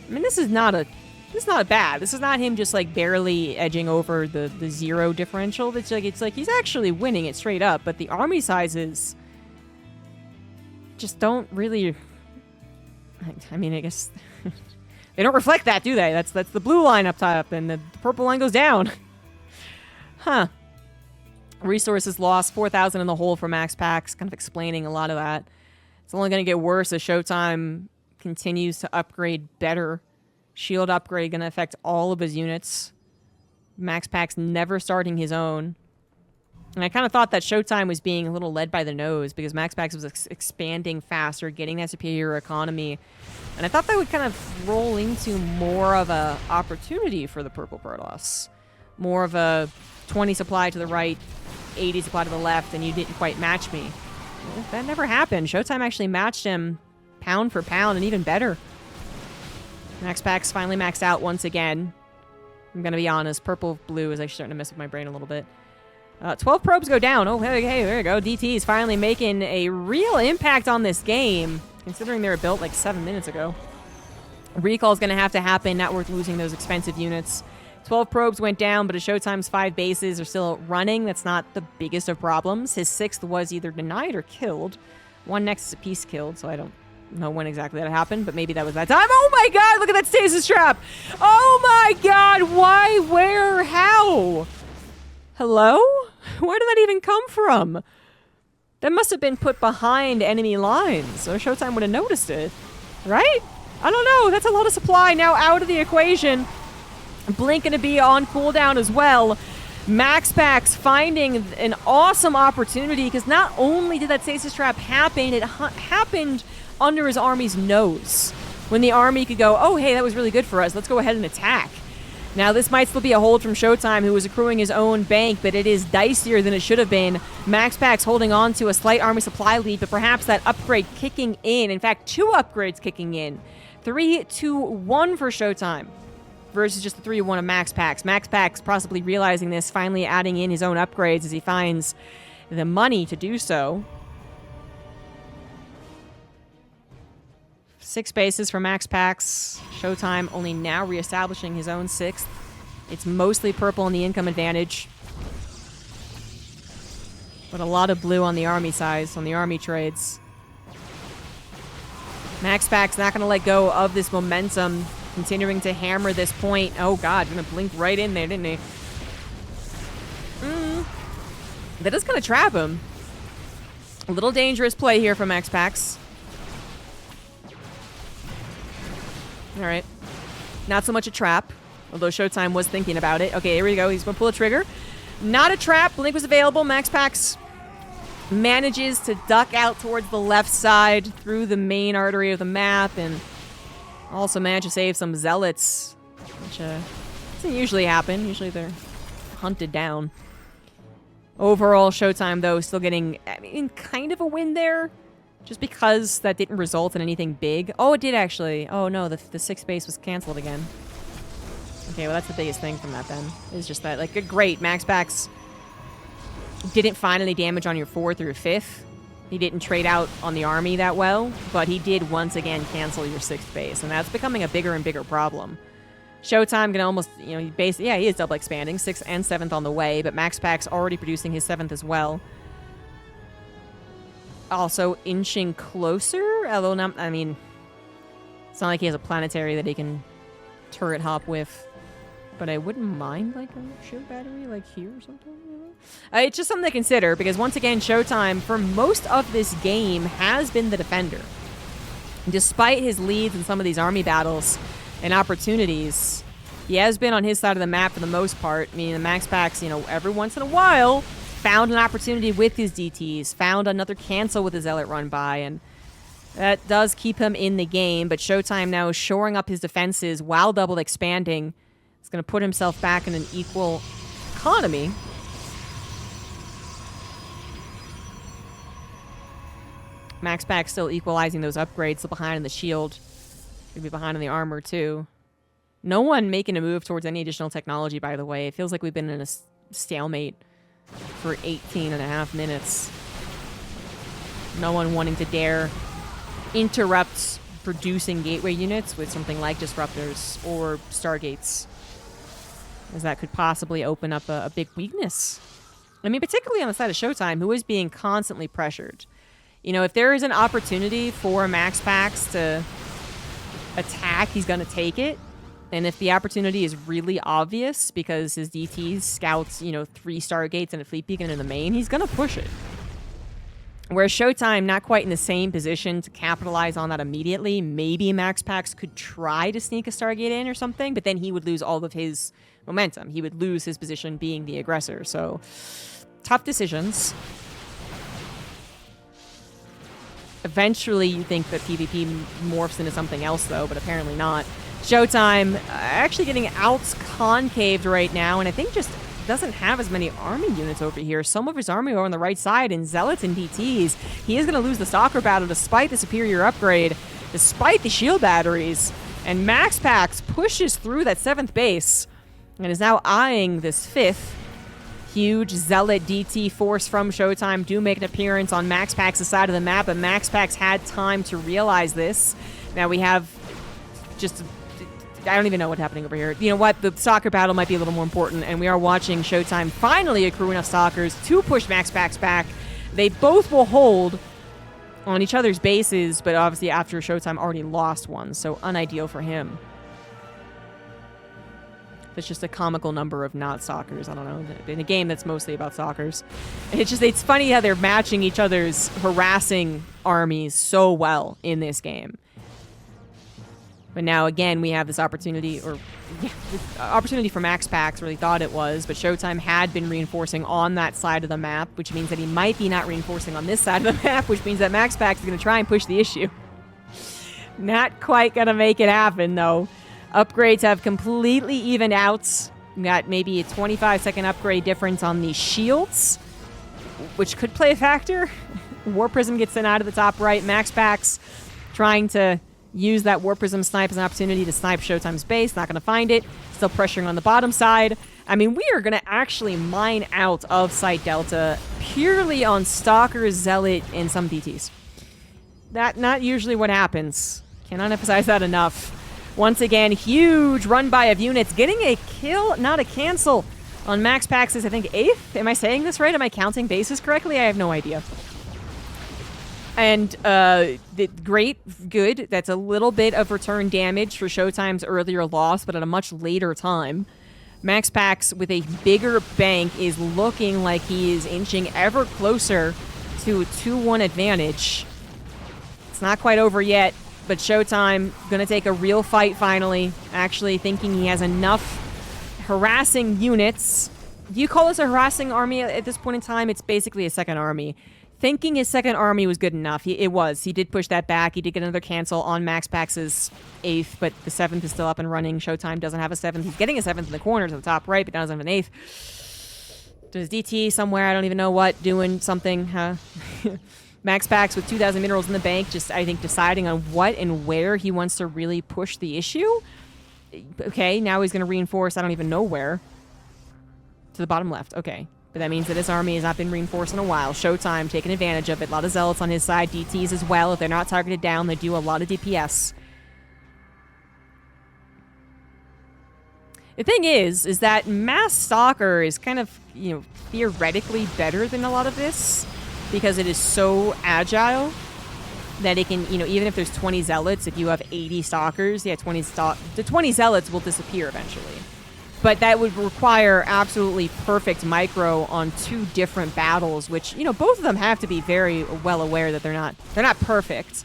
I mean, this is not bad. This is not him just like barely edging over the 0 differential. It's like he's actually winning it straight up. But the army sizes just don't really. I mean, I guess they don't reflect that, do they? That's the blue line up top, and the purple line goes down. Huh. Resources lost, 4,000 in the hole for MaxPax, kind of explaining a lot of that. It's only going to get worse as ShoWTimE continues to upgrade better. Shield upgrade going to affect all of his units. MaxPax never starting his own. And I kind of thought that ShoWTimE was being a little led by the nose because MaxPax was expanding faster, getting that superior economy. And I thought that would kind of roll into more of a opportunity for the Purple Protoss. More of a 20 supply to the right, 80 supply to the left, and you didn't quite match me. Well, that never happened. ShoWTimE actually matched him pound for pound and even better. MaxPax finally maxed out once again. I'm going to be honest, purple-blue is actually starting to mess with my brain a little bit. 12 probes go down. Oh, hey, there you go. DT is finally making a real impact on this game, considering they were built like 7 minutes ago. Recall is going to have to happen. Not worth losing those expensive units. 12 probes went down, but as ShoWTimE's 5 bases are still running, that's not the biggest of problems. His 6th was either denied or killed. One Nexus apiece killed, so I don't know when exactly that happened, but maybe that was that time. Oh my god, look at that stasis trap! Oh my god, why, where, how? Hello? Where did that even come from? That must have been put behind enemy lines, so ShoWTimE would have noticed it. Right? I don't know. That's a lot of supply now out of the equation. Blink going to be on cooldown as well. MaxPax finding an awesome opportunity because not only did that stasis trap happen, it happened under his army's nose. When the army could go, oh, hey, that was really good for us. Let's go ahead and attack. Now, this might still be a hold from ShoWTimE, who was accruing his own bank, but it is dicier than it should have been. MaxPax holding on to a slight army supply lead, but perhaps that upgrade kicking in. In fact, 2 upgrades kicking in. 3, 2, 1 for ShoWTimE versus just the 3 to 1 of MaxPax. MaxPax possibly realizing this, finally adding in his own upgrades as he finds the money to do so. 6 bases for MaxPax. ShoWTimE only now reestablishing his own 6th. It's mostly purple in the income advantage. But a lot of blue on the army size, on the army trades. MaxPax not going to let go of this momentum, continuing to hammer this point. Oh god, going to blink right in there, didn't he? That is going to trap him. A little dangerous play here from MaxPax. Alright. Not so much a trap, although ShoWTimE was thinking about it. Okay, here we go. He's going to pull a trigger. Not a trap. Blink was available. MaxPax manages to duck out towards the left side through the main artery of the map and also manage to save some zealots, which doesn't usually happen. Usually they're hunted down. Overall, ShoWTimE, though, still getting, I mean, kind of a win there. Just because that didn't result in anything big. Oh, it did actually. Oh no, the 6th base was canceled again. Okay, well that's the biggest thing from that then. It's just that, like, great. MaxPax didn't find any damage on your 4th or your 5th. He didn't trade out on the army that well, but he did once again cancel your 6th base, and that's becoming a bigger and bigger problem. ShoWTimE can almost, you know, he is double expanding, 6th and 7th on the way, but MaxPax already producing his 7th as well. Also inching closer, although not, I mean, it's not like he has a planetary that he can turret hop with, but I wouldn't mind like a shield battery like here or something, you know? It's just something to consider because once again, ShoWTimE for most of this game has been the defender. Despite his leads in some of these army battles and opportunities, He has been on his side of the map for the most part. I mean, the MaxPax, you know, every once in a while found an opportunity with his DTs, found another cancel with his Zealot run by, and that does keep him in the game. But ShoWTimE now is shoring up his defenses while double expanding. He's going to put himself back in an equal economy. MaxPax still equalizing those upgrades, still behind in the shield. Could be behind in the armor, too. No one making a move towards any additional technology, by the way. It feels like we've been in a stalemate for 18.5 minutes. No one wanting to dare interrupt producing gateway units with something like disruptors or stargates, as that could possibly open up a big weakness. I mean, particularly on the side of ShoWTimE, who is being constantly pressured. You know, if there is an opportunity for MaxPax to attack, he's going to take it. And if the opportunity is really obvious because his DTs scouts, you know, 3 Stargates and a Fleet Beacon in the main, he's going to push it. Whereas ShoWTimE, not quite in the same position to capitalize on that immediately. Maybe MaxPax could try to sneak a Stargate in or something, but then he would lose all of his momentum. He would lose his position being the aggressor. So, tough decisions. Eventually, you think that PvP morphs into something else, though, but apparently not. ShoWTimE actually getting out-concaved right now, and I think just doesn't have as many army units over here. Some of his army are on the right side, and Zealots and DTs. He is going to lose the Stalker battle despite the superior upgrade, despite the shield batteries. And MaxPax pushes through that 7th base, and is now eyeing this 5th. Huge Zealot DT force from ShoWTimE do make an appearance on MaxPax's side of the map, but MaxPax had time to realize this. Now we have just... I don't even know what's happening over here. You know what? The Stalker battle might be a little more important, and we are watching ShoWTimE finally accrue enough Stalkers to push MaxPax back. They both will hold on each other's bases, but obviously after ShoWTimE already lost one, so unideal for him. It's just a comical number of not Stalkers. I don't know. In a game that's mostly about Stalkers. It's funny how they're matching each other's harassing armies so well in this game. But now, again, we have this opportunity, or this opportunity for MaxPax, really thought it was, but ShoWTimE had been reinforcing on that side of the map, which means that he might be not reinforcing on this side of the map, which means that MaxPax is going to try and push the issue. Not quite going to make it happen, though. Upgrades have completely evened out. We got maybe a 25-second upgrade difference on the shields, which could play a factor. War Prism gets sent out of the top right. MaxPax trying to use that War Prism snipe as an opportunity to snipe ShoWTimE's base. Not going to find it. Still pressuring on the bottom side. I mean, we are going to actually mine out of Site Delta purely on Stalker, Zealot, and some DTs. That not usually what happens. Cannot emphasize that enough. Once again, huge run by of units. Getting a kill, not a cancel, on MaxPax's, I think, 8th? Am I saying this right? Am I counting bases correctly? I have no idea. And great, good. That's a little bit of return damage for ShoWTimE's earlier loss, but at a much later time. MaxPax with a bigger bank is looking like he is inching ever closer to a 2-1 advantage. It's not quite over yet, but ShoWTimE gonna take a real fight finally, actually thinking he has enough harassing units. Do you call this a harassing army at this point in time? It's basically a second army. Thinking his second army was good enough. It was. He did push that back. He did get another cancel on MaxPax's 8th, but the 7th is still up and running. ShoWTimE doesn't have a 7th. He's getting a 7th in the corners at the top right, but doesn't have an 8th. There's DT somewhere, I don't even know what, doing something, huh? MaxPax with 2,000 minerals in the bank, just, I think, deciding on what and where he wants to really push the issue. Okay, now he's going to reinforce, I don't even know where. To the bottom left, okay. But that means that his army has not been reinforced in a while. ShoWTimE taking advantage of it. A lot of Zealots on his side, DTs as well. If they're not targeted down, they do a lot of DPS. The thing is that Mass Stalker is kind of, you know, theoretically better than a lot of this because it is so agile that it can, you know, even if there's 20 Zealots, if you have 80 Stalkers, yeah, the 20 Zealots will disappear eventually. But that would require absolutely perfect micro on 2 different battles, which, you know, both of them have to be very well aware that they're not perfect.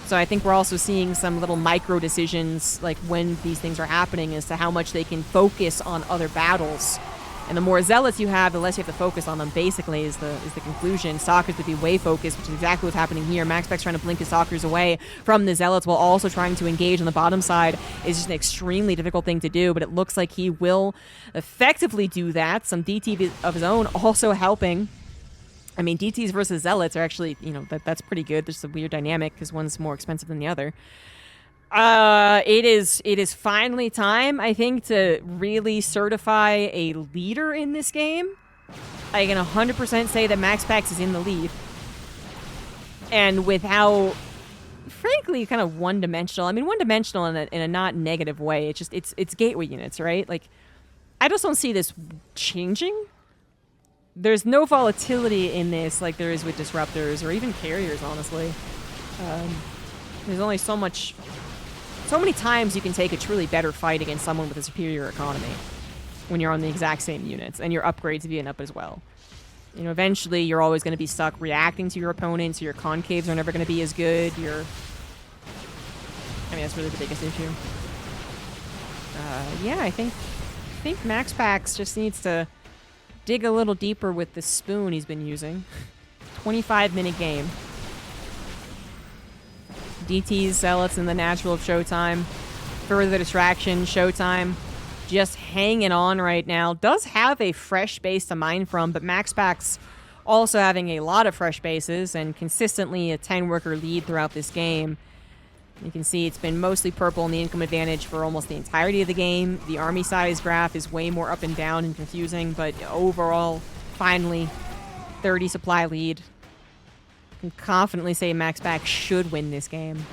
So I think we're also seeing some little micro decisions, like when these things are happening, as to how much they can focus on other battles. And the more zealots you have, the less you have to focus on them, basically, is the conclusion. Stalkers would be way focused, which is exactly what's happening here. MaxPax trying to blink his Stalkers away from the zealots while also trying to engage on the bottom side is just an extremely difficult thing to do, but it looks like he will effectively do that. Some DT of his own also helping. I mean, DTs versus zealots are actually, you know, that's pretty good. There's a weird dynamic because one's more expensive than the other. It is finally time, I think, to really certify a leader in this game. I can 100% say that MaxPax is in the lead. And with how, frankly, kind of one-dimensional. I mean, one-dimensional in a not negative way. It's just, it's gateway units, right? Like, I just don't see this changing. There's no volatility in this like there is with disruptors or even carriers, honestly. There's only so many times you can take a truly better fight against someone with a superior economy when you're on the exact same units and your upgrades have been up as well. You know, eventually you're always going to be stuck reacting to your opponents. Your concaves are never going to be as good. I mean, that's really the biggest issue. Yeah, I think MaxPax just needs to dig a little deeper with the spoon he's been using. 25-minute game. DT's Zealots in the natural of ShoWTimE. Further distraction, ShoWTimE just hanging on right now. Does have a fresh base to mine from, but MaxPax also having a lot of fresh bases and consistently a 10-worker lead throughout this game. You can see it's been mostly purple in the income advantage for almost the entirety of the game. The army size graph is way more up and down and confusing, but overall, finally, 30 supply lead. I can confidently say MaxPax should win this game.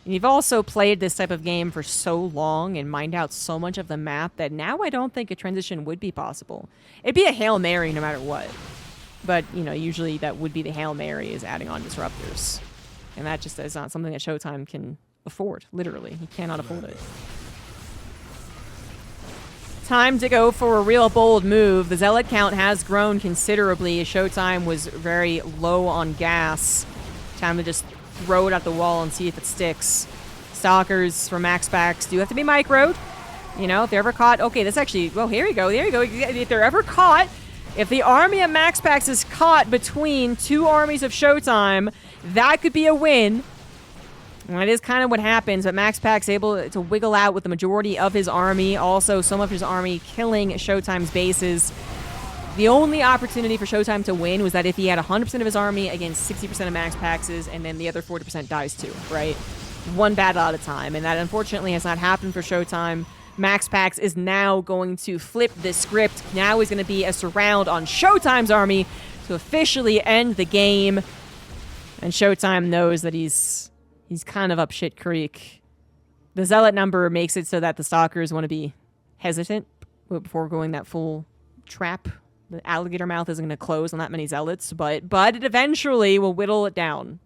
And you've also played this type of game for so long and mined out so much of the map that now I don't think a transition would be possible. It'd be a Hail Mary no matter what. But, you know, usually that would be the Hail Mary is adding on disruptors. And that just is not something that ShoWTimE can afford, literally. He cannot afford it. Time to go for a real bold move. The Zealot count has grown considerably as ShoWTimE was very low on gas. Time to just throw it at the wall and see if it sticks. Stalkers for MaxPax do have to be microed. You know, if they're ever caught... Okay, that's actually... Well, here you go. There you go. If they're ever caught... If the army of MaxPax is caught between two armies of ShoWTimE, that could be a win. And that is kind of what happens, but MaxPax able to wiggle out with the majority of his army. Also, some of his army killing ShoWTimE's bases. The only opportunity for ShoWTimE to win was that if he had 100% of his army against 60% of MaxPax's, and then the other 40% dies too, right? One battle at a time, and that unfortunately has not happened for ShoWTimE. MaxPax is now going to flip the script. Now is going to be a surround on ShoWTimE's army to officially end the game. And ShoWTimE knows that he's kind of up shit creek. The Zealot number makes it so that the Stalkers want to be hesitant before going that full trap. The alligator mouth isn't going to close on that many Zealots, but it eventually will whittle it down.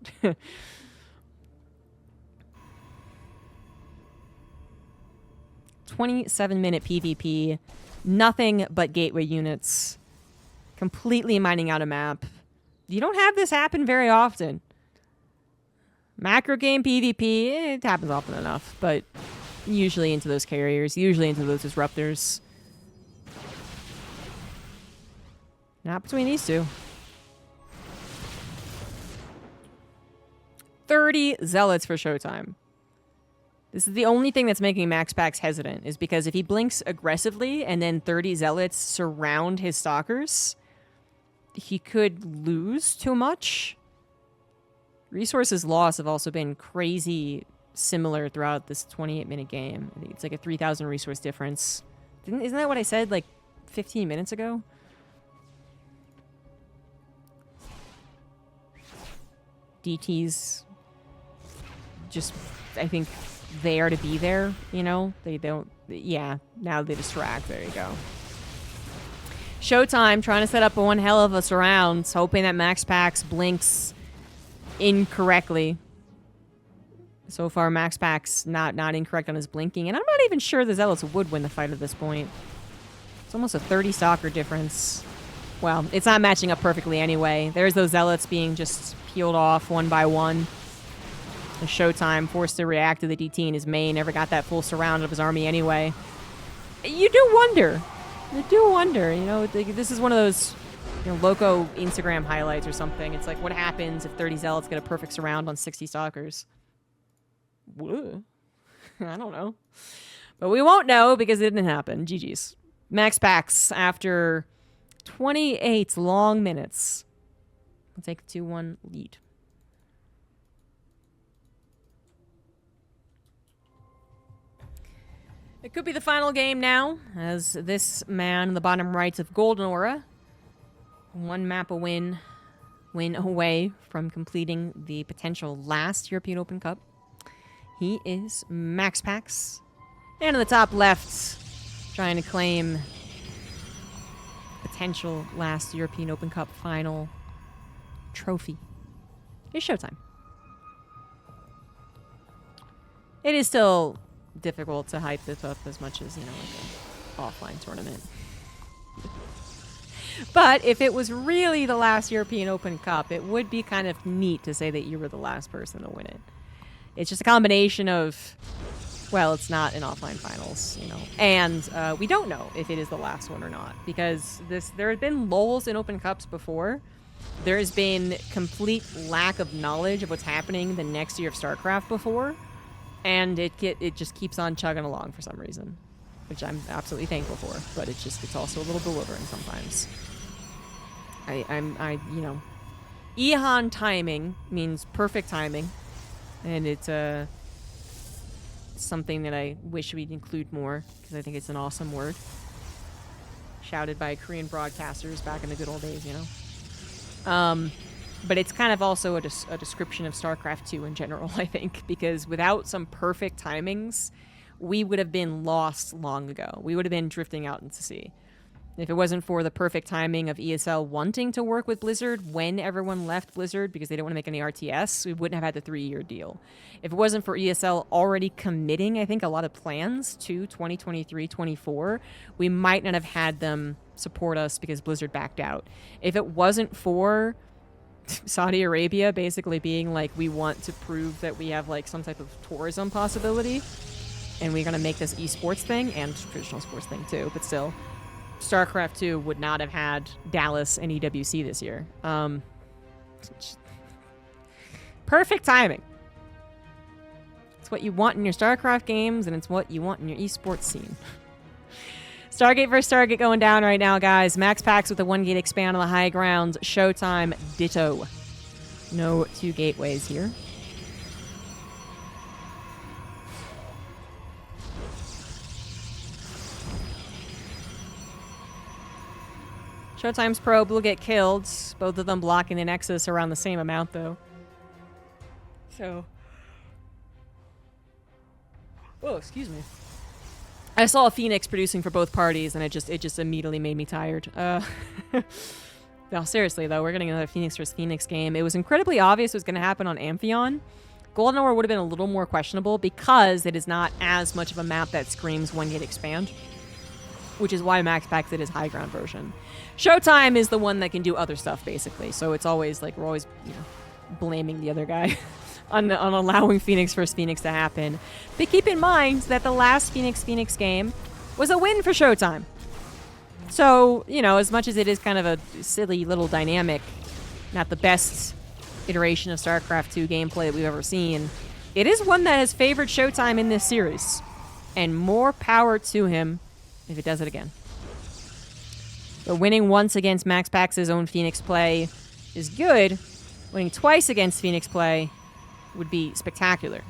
27-minute PvP, nothing but gateway units, completely mining out a map. You don't have this happen very often. Macro game PvP, it happens often enough, but usually into those carriers, usually into those disruptors. Not between these two. 30 Zealots for ShoWTimE. This is the only thing that's making MaxPax hesitant, is because if he blinks aggressively and then 30 Zealots surround his Stalkers, he could lose too much. Resources lost have also been crazy similar throughout this 28-minute game. I think it's like a 3,000 resource difference. Isn't that what I said like 15 minutes ago? DT's just, I think, there to be there, you know? They don't... Yeah, now they distract. There you go. ShoWTimE trying to set up one hell of a surround, hoping that MaxPax blinks incorrectly. So far, MaxPax not incorrect on his blinking, and I'm not even sure the Zealots would win the fight at this point. It's almost a 30 Stalker difference. Well, it's not matching up perfectly anyway. There's those zealots being just peeled off one by one. The ShoWTimE forced to react to the DT in his main. Never got that full surround of his army anyway. You do wonder. You do wonder. You know, this is one of those, you know, loco Instagram highlights or something. It's like, what happens if 30 zealots get a perfect surround on 60 stalkers? Whoa. I don't know. But we won't know because it didn't happen. GG's. MaxPax, after 28 long minutes, will take a 2-1 lead. It could be the final game now, as this man in the bottom right of Golden Aura, one map win away from completing the potential last European Open Cup. He is MaxPax. And in the top left, trying to claim potential last European Open Cup final trophy is ShoWTimE. It is still difficult to hype this up as much as, you know, like an offline tournament. But if it was really the last European Open Cup, it would be kind of neat to say that you were the last person to win it. It's just a combination of, well, it's not an offline finals, you know, and we don't know if it is the last one or not, because there have been lulls in Open Cups before. There has been complete lack of knowledge of what's happening the next year of StarCraft before, and it just keeps on chugging along for some reason, which I'm absolutely thankful for, but it's also a little bewildering sometimes. You know, Ihan timing means perfect timing, and it's something that I wish we'd include more, because I think it's an awesome word. Shouted by Korean broadcasters back in the good old days, you know. But it's kind of also a description of StarCraft 2 in general, I think, because without some perfect timings, we would have been lost long ago. We would have been drifting out into sea. If it wasn't for the perfect timing of ESL wanting to work with Blizzard when everyone left Blizzard because they didn't want to make any RTS, we wouldn't have had the 3-year deal. If it wasn't for ESL already committing, I think, a lot of plans to 2023-24, we might not have had them support us because Blizzard backed out. If it wasn't for Saudi Arabia basically being like, we want to prove that we have like some type of tourism possibility, and we're going to make this esports thing, and traditional sports thing too, but still, StarCraft 2 would not have had Dallas and EWC this year. Perfect timing. It's what you want in your StarCraft games, and it's what you want in your esports scene. Stargate versus Stargate going down right now, guys. MaxPax with the 1-gate expand on the high ground. ShoWTimE ditto. No 2 gateways here. ShoWTimE's probe will get killed. Both of them blocking the Nexus around the same amount, though. So. Oh, excuse me. I saw a Phoenix producing for both parties, and it just immediately made me tired. No, seriously, though, we're getting another Phoenix versus Phoenix game. It was incredibly obvious it was going to happen on Amphion. Golden Aura would have been a little more questionable because it is not as much of a map that screams 1-gate expand, which is why MaxPax did his high ground version. ShoWTimE is the one that can do other stuff, basically. So it's always like we're always, you know, blaming the other guy on allowing Phoenix versus Phoenix to happen. But keep in mind that the last Phoenix game was a win for ShoWTimE. So, you know, as much as it is kind of a silly little dynamic, not the best iteration of StarCraft 2 gameplay that we've ever seen, it is one that has favored ShoWTimE in this series. And more power to him if it does it again. But winning once against MaxPax's own Phoenix play is good. Winning twice against Phoenix play would be spectacular.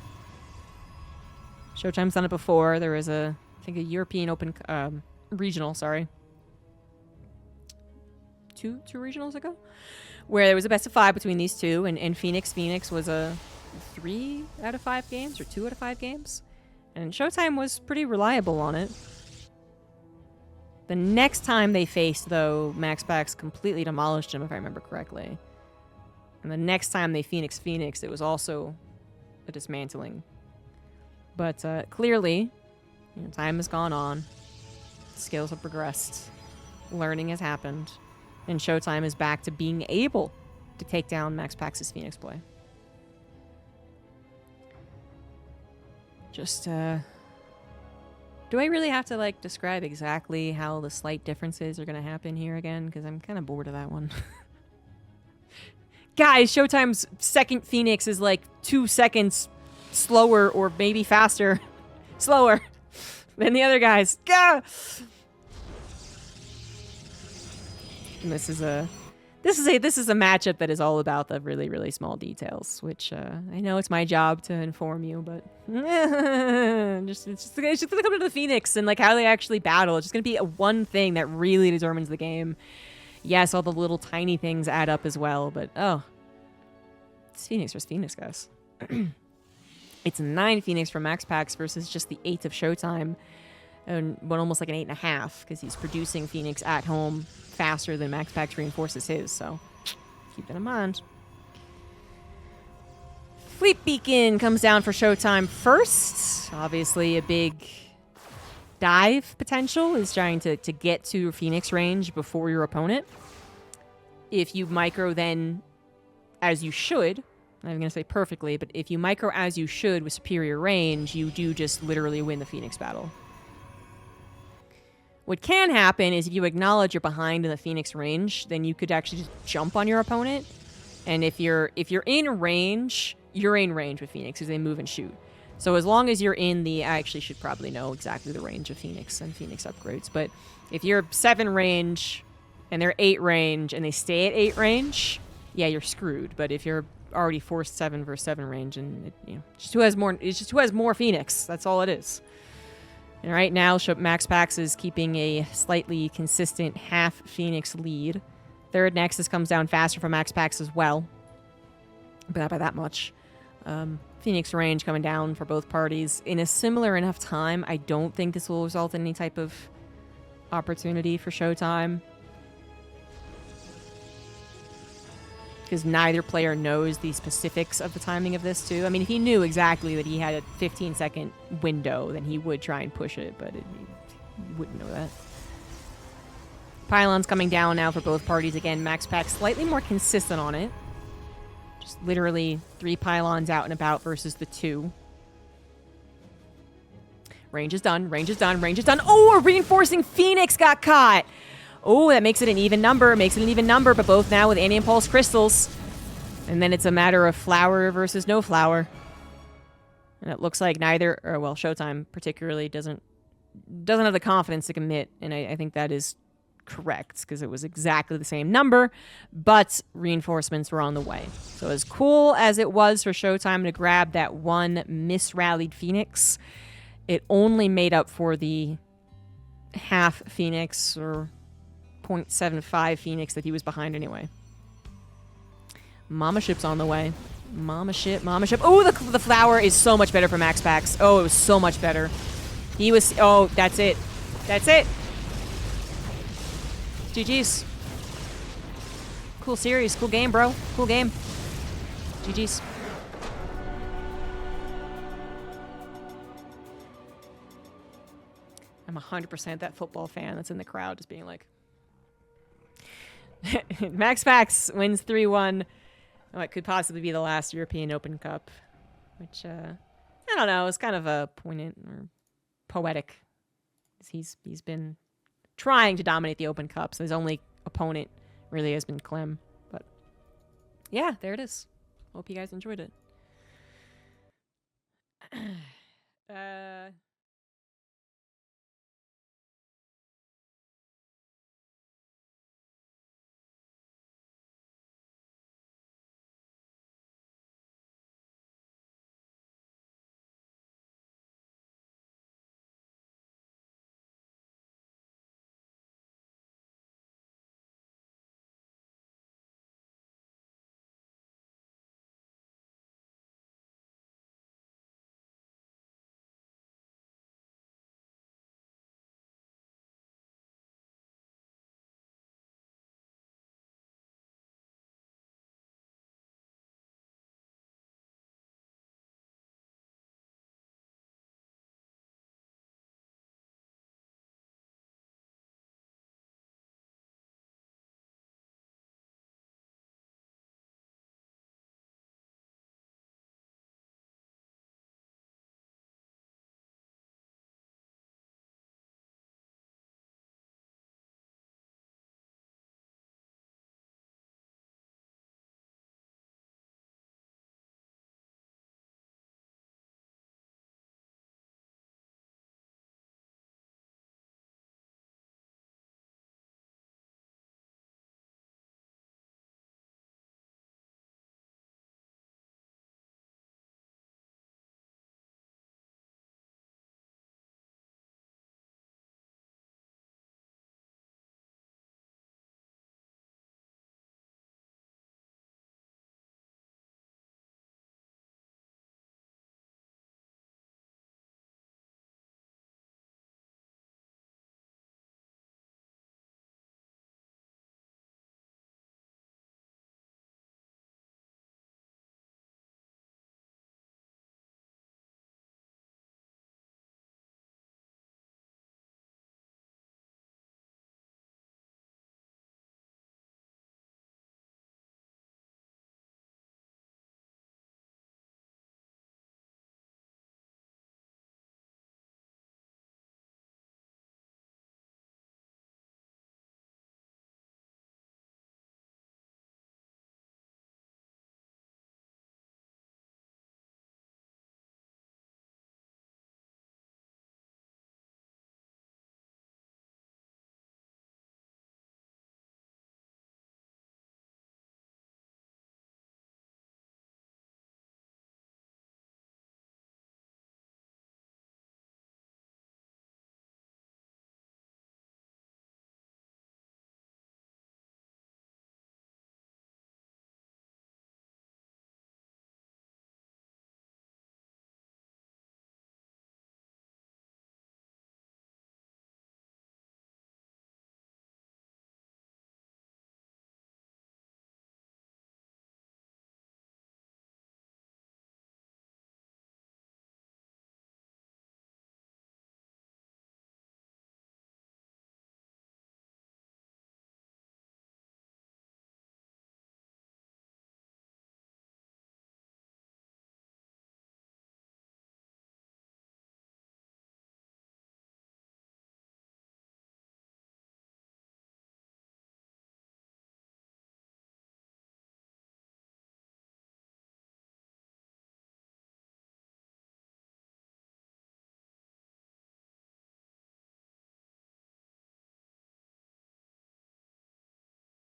ShoWTimE's done it before. There was I think a European Open regional, sorry. Two regionals ago? Where there was a best of 5 between these two, and Phoenix was a 3 out of 5 games, or 2 out of 5 games. And ShoWTimE was pretty reliable on it. The next time they faced, though, MaxPax completely demolished him, if I remember correctly. And the next time they Phoenix, it was also a dismantling. But clearly, you know, time has gone on. Skills have progressed. Learning has happened. And ShoWTimE is back to being able to take down MaxPax's Phoenix Boy. Just, do I really have to, like, describe exactly how the slight differences are going to happen here again? Because I'm kind of bored of that one. Guys, ShoWTimE's second Phoenix is, like, 2 seconds slower or maybe faster. Slower than the other guys. Gah! And this is a matchup that is all about the really, really small details, which I know it's my job to inform you, but it's just gonna come to the Phoenix and like how they actually battle. It's just gonna be one thing that really determines the game. Yes, all the little tiny things add up as well, but oh, it's Phoenix versus Phoenix, guys. It's 9 Phoenix from MaxPax versus just the 8 of ShoWTimE, and almost like an 8.5 because he's producing Phoenix at home faster than MaxPax reinforces his, so keep that in mind. Fleet Beacon comes down for ShoWTimE first. Obviously, a big dive potential is trying to get to Phoenix range before your opponent. If you micro then, as you should, I'm going to say perfectly, but if you micro as you should with superior range, you do just literally win the Phoenix battle. What can happen is if you acknowledge you're behind in the Phoenix range, then you could actually just jump on your opponent. And if you're in range, you're in range with Phoenix because they move and shoot. So as long as you're in the... I actually should probably know exactly the range of Phoenix and Phoenix upgrades. But if you're 7 range and they're 8 range and they stay at 8 range, yeah, you're screwed. But if you're already forced 7 versus 7 range and it's just who has more Phoenix. That's all it is. And right now, MaxPax is keeping a slightly consistent half Phoenix lead. Third Nexus comes down faster for MaxPax as well, but not by that much. Phoenix range coming down for both parties in a similar enough time. I don't think this will result in any type of opportunity for ShoWTimE, because neither player knows the specifics of the timing of this too. I mean, if he knew exactly that he had a 15-second window, then he would try and push it, but he wouldn't know that. Pylons coming down now for both parties. Again, MaxPax slightly more consistent on it. Just literally 3 pylons out and about versus the 2. Range is done, range is done, range is done. Oh, a reinforcing Phoenix got caught! Oh, that makes it an even number. Makes it an even number, but both now with anti-impulse crystals. And then it's a matter of flower versus no flower. And it looks like neither, or well, ShoWTimE particularly doesn't have the confidence to commit. And I think that is correct, because it was exactly the same number, but reinforcements were on the way. So as cool as it was for ShoWTimE to grab that one misrallied Phoenix, it only made up for the half Phoenix or 0.75 Phoenix that he was behind anyway. Mama ship's on the way. Mama ship, mama ship. Oh, the flower is so much better for MaxPax. Oh, it was so much better. He was... Oh, that's it. That's it. GG's. Cool series. Cool game, bro. Cool game. GG's. I'm 100% that football fan that's in the crowd just being like... MaxPax wins 3-1. What could possibly be the last European Open Cup, which I don't know. It's kind of a poignant or poetic. He's been trying to dominate the Open Cup, so his only opponent really has been Clem. But yeah, there it is. Hope you guys enjoyed it.